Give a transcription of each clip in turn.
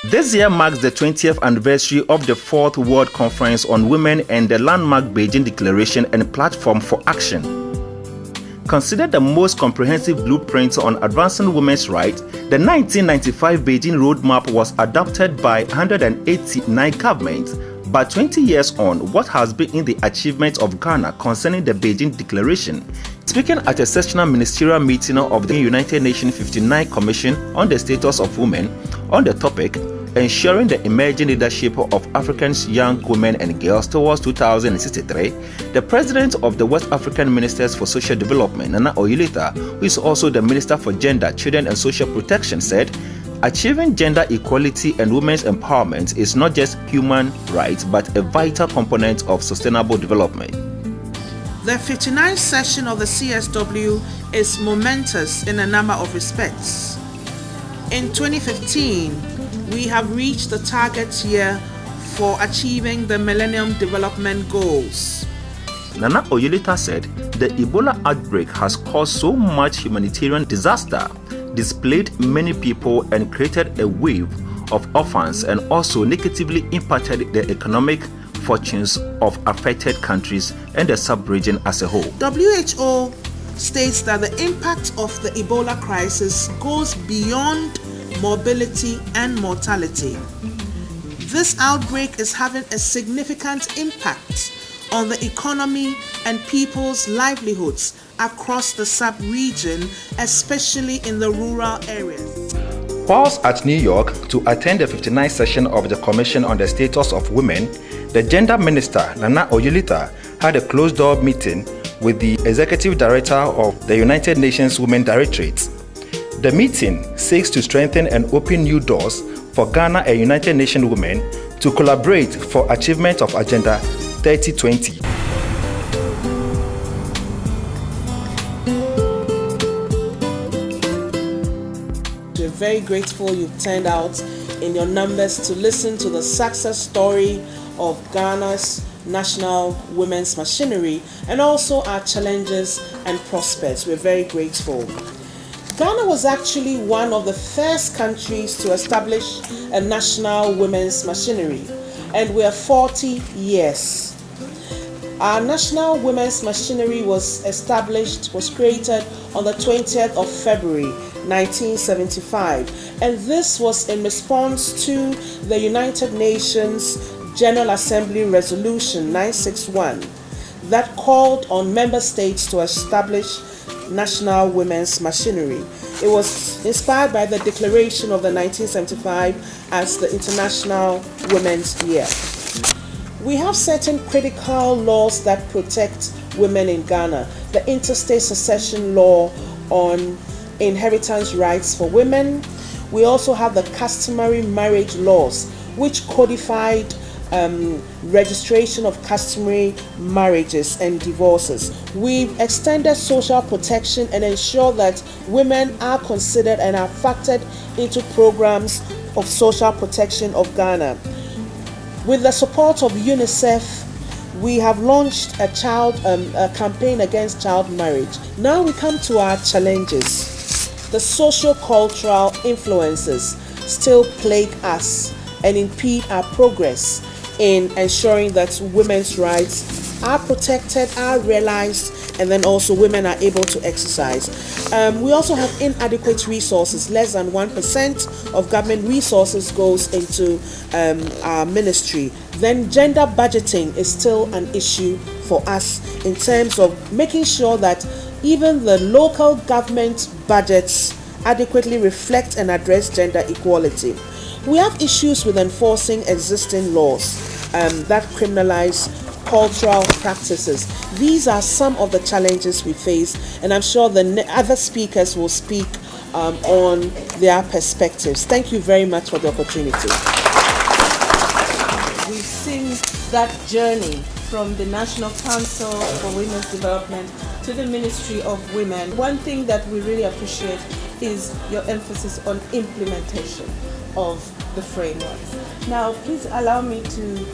This year marks the 20th anniversary of the 4th World Conference on Women and the landmark Beijing Declaration and Platform for Action. Considered the most comprehensive blueprint on advancing women's rights, the 1995 Beijing Roadmap was adopted by 189 governments. But 20 years on, what has been the achievement of Ghana concerning the Beijing Declaration? Speaking at a sessional ministerial meeting of the United Nations 59 Commission on the Status of Women on the topic, ensuring the emerging leadership of Africa's young women and girls towards 2063, the president of the West African Ministers for Social Development, Nana Oyelita, who is also the Minister for Gender, Children and Social Protection, said, achieving gender equality and women's empowerment is not just human rights but a vital component of sustainable development. The 59th session of the CSW is momentous in a number of respects. In 2015, we have reached the target year for achieving the Millennium Development Goals. Nana Oyelita said the Ebola outbreak has caused so much humanitarian disaster, displaced many people and created a wave of orphans and also negatively impacted the economic fortunes of affected countries and the sub-region as a whole. WHO states that the impact of the Ebola crisis goes beyond mobility and mortality. This outbreak is having a significant impact on the economy and people's livelihoods across the sub-region, especially in the rural areas. Whilst at New York to attend the 59th session of the Commission on the Status of Women, the Gender Minister, Nana Oyelita, had a closed-door meeting with the Executive Director of the United Nations Women Directorate. The meeting seeks to strengthen and open new doors for Ghana and United Nations women to collaborate for achievement of Agenda 3020. We're very grateful you turned out in your numbers to listen to the success story of Ghana's national women's machinery and also our challenges and prospects. We're very grateful. Ghana was actually one of the first countries to establish a national women's machinery, and we're 40 years. Our national women's machinery was created on the 20th of February 1975, and this was in response to the United Nations General Assembly Resolution 961 that called on member states to establish national women's machinery. It was inspired by the declaration of the 1975 as the International Women's Year. We have certain critical laws that protect women in Ghana. The Interstate Succession Law on inheritance rights for women. We also have the customary marriage laws, which codified registration of customary marriages and divorces. We've extended social protection and ensure that women are considered and are factored into programs of social protection of Ghana. With the support of UNICEF, we have launched a campaign against child marriage. Now we come to our challenges. The socio-cultural influences still plague us and impede our progress in ensuring that women's rights are protected, are realized, and then also women are able to exercise. We also have inadequate resources. Less than 1% of government resources goes into our ministry. Then gender budgeting is still an issue for us in terms of making sure that even the local government budgets adequately reflect and address gender equality. We have issues with enforcing existing laws that criminalize cultural practices. These are some of the challenges we face, and I'm sure the other speakers will speak on their perspectives. Thank you very much for the opportunity. We've seen that journey from the National Council for Women's Development to the Ministry of Women. One thing that we really appreciate is your emphasis on implementation of the framework. Now, please allow me to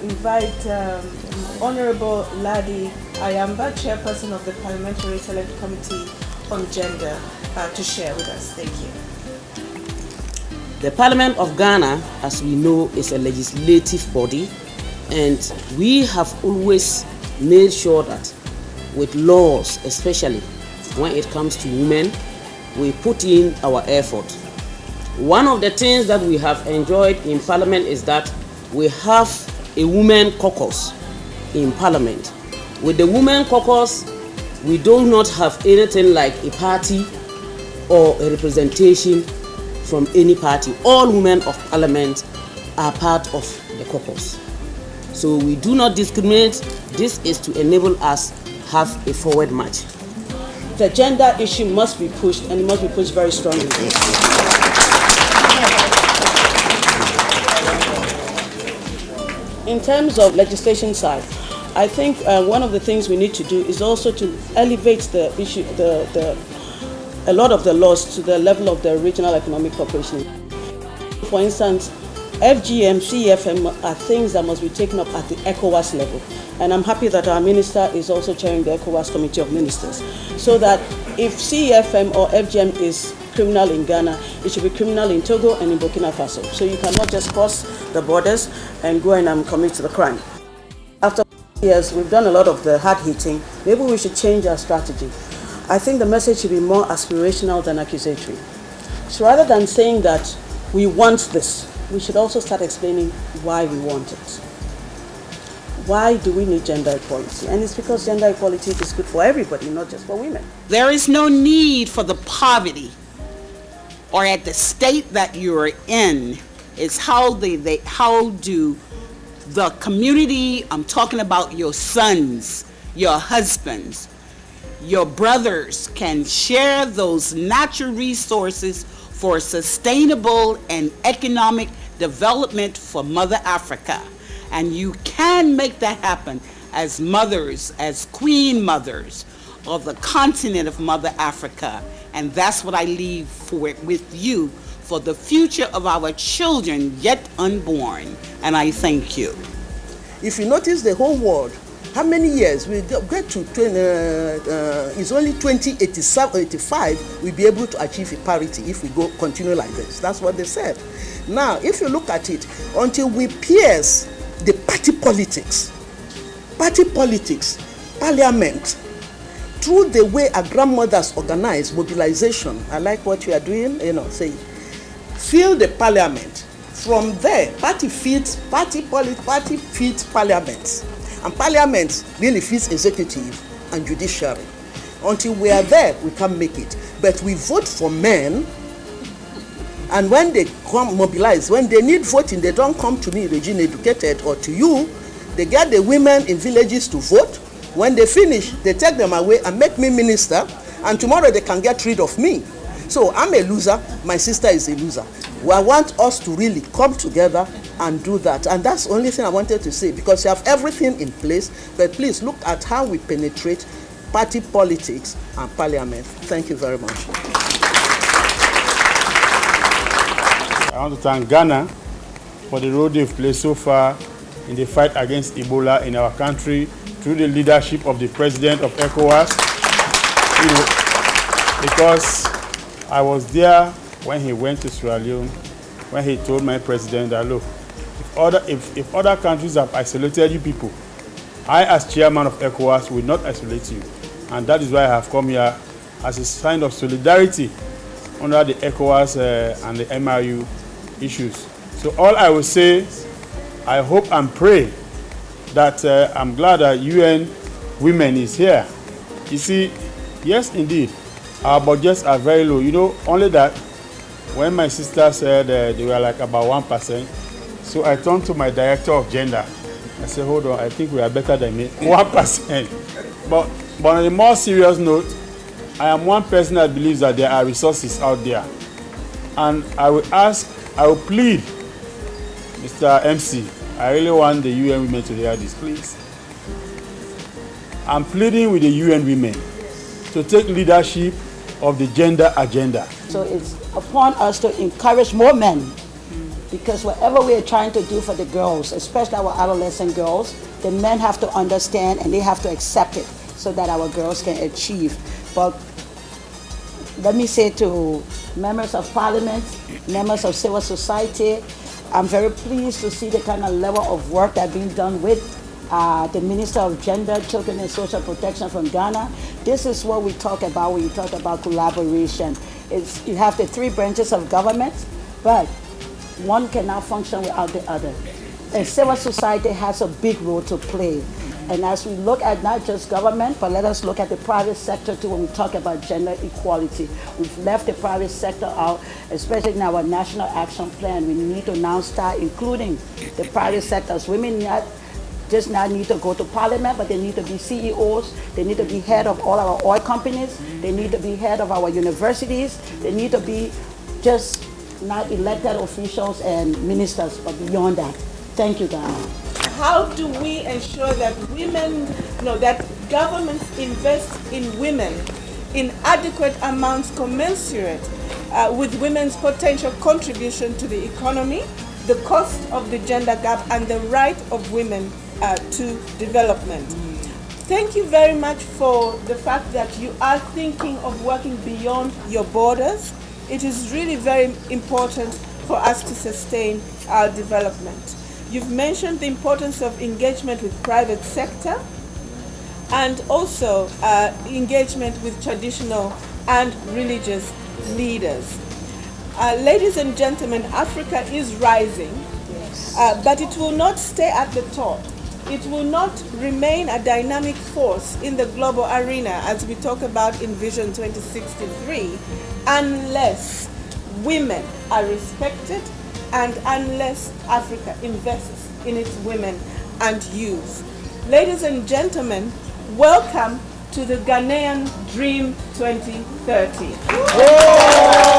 invite Honorable Ladi Ayamba, Chairperson of the Parliamentary Select Committee on Gender, to share with us. Thank you. The Parliament of Ghana, as we know, is a legislative body, and we have always made sure that with laws, especially when it comes to women, we put in our effort. One of the things that we have enjoyed in Parliament is that we have a women caucus in Parliament. With the women caucus, we do not have anything like a party or a representation from any party. All women of Parliament are part of the caucus. So we do not discriminate. This is to enable us have a forward march. The gender issue must be pushed, and it must be pushed very strongly. In terms of legislation side, I think one of the things we need to do is also to elevate the issue, a lot of the laws to the level of the regional economic cooperation. For instance, FGM, CFM are things that must be taken up at the ECOWAS level. And I'm happy that our minister is also chairing the ECOWAS Committee of Ministers. So that if CFM or FGM is criminal in Ghana, it should be criminal in Togo and in Burkina Faso. So you cannot just cross the borders and go and commit the crime. After years, we've done a lot of the hard hitting. Maybe we should change our strategy. I think the message should be more aspirational than accusatory. So rather than saying that we want this, we should also start explaining why we want it. Why do we need gender equality? And it's because gender equality is good for everybody, not just for women. There is no need for the poverty or at the state that you're in. It's how do the community, I'm talking about your sons, your husbands, your brothers, can share those natural resources for sustainable and economic development for Mother Africa. And you can make that happen as mothers, as queen mothers of the continent of Mother Africa. And that's what I leave with you for the future of our children yet unborn. And I thank you. If you notice the whole world, how many years we get to it's only 2085 we'll be able to achieve a parity if we continue like this. That's what they said. Now, if you look at it, until we pierce the party politics, parliament, through the way our grandmothers organize mobilization, I like what you are doing, say, fill the parliament. From there, party feeds parliaments. And parliament really feeds executive and judiciary. Until we are there, we can't make it. But we vote for men, and when they come mobilize, when they need voting, they don't come to me, Regina Educated, or to you. They get the women in villages to vote. When they finish, they take them away and make me minister, and tomorrow they can get rid of me. So I'm a loser, my sister is a loser. I want us to really come together and do that. And that's the only thing I wanted to say, because you have everything in place, but please look at how we penetrate party politics and parliament. Thank you very much. I want to thank Ghana for the role they've played so far in the fight against Ebola in our country through the leadership of the president of ECOWAS. Because I was there when he went to Sierra Leone, when he told my president that, look, if other countries have isolated you people, I as chairman of ECOWAS will not isolate you. And that is why I have come here as a sign of solidarity under the ECOWAS and the MRU issues. So all I will say, I hope and pray that I'm glad that UN Women is here. You see, yes, indeed, our budgets are very low. Only that when my sister said they were like about 1%, so I turned to my director of gender. I said, hold on, I think we are better than me. 1%. But on a more serious note, I am one person that believes that there are resources out there. And I will plead, Mr. MC, I really want the UN women to hear this, please. I'm pleading with the UN women to take leadership of the gender agenda. So it's upon us to encourage more men, because whatever we are trying to do for the girls, especially our adolescent girls, the men have to understand and they have to accept it so that our girls can achieve. But let me say to members of parliament, members of civil society, I'm very pleased to see the kind of level of work that's being done with the Minister of Gender, Children and Social Protection from Ghana. This is what we talk about when you talk about collaboration. You have the three branches of government, but one cannot function without the other. And civil society has a big role to play. And as we look at not just government, but let us look at the private sector too when we talk about gender equality. We've left the private sector out, especially in our national action plan. We need to now start including the private sectors. Women just not need to go to parliament, but they need to be CEOs. They need to be head of all our oil companies. They need to be head of our universities. They need to be just not elected officials and ministers, but beyond that. Thank you, Ghana. How do we ensure that women, that governments invest in women in adequate amounts commensurate with women's potential contribution to the economy, the cost of the gender gap, and the right of women to development? Thank you very much for the fact that you are thinking of working beyond your borders. It is really very important for us to sustain our development. You've mentioned the importance of engagement with private sector and also engagement with traditional and religious leaders. Ladies and gentlemen, Africa is rising, but it will not stay at the top. It will not remain a dynamic force in the global arena as we talk about in Vision 2063 unless women are respected and unless Africa invests in its women and youth. Ladies and gentlemen, welcome to the Ghanaian Dream 2030.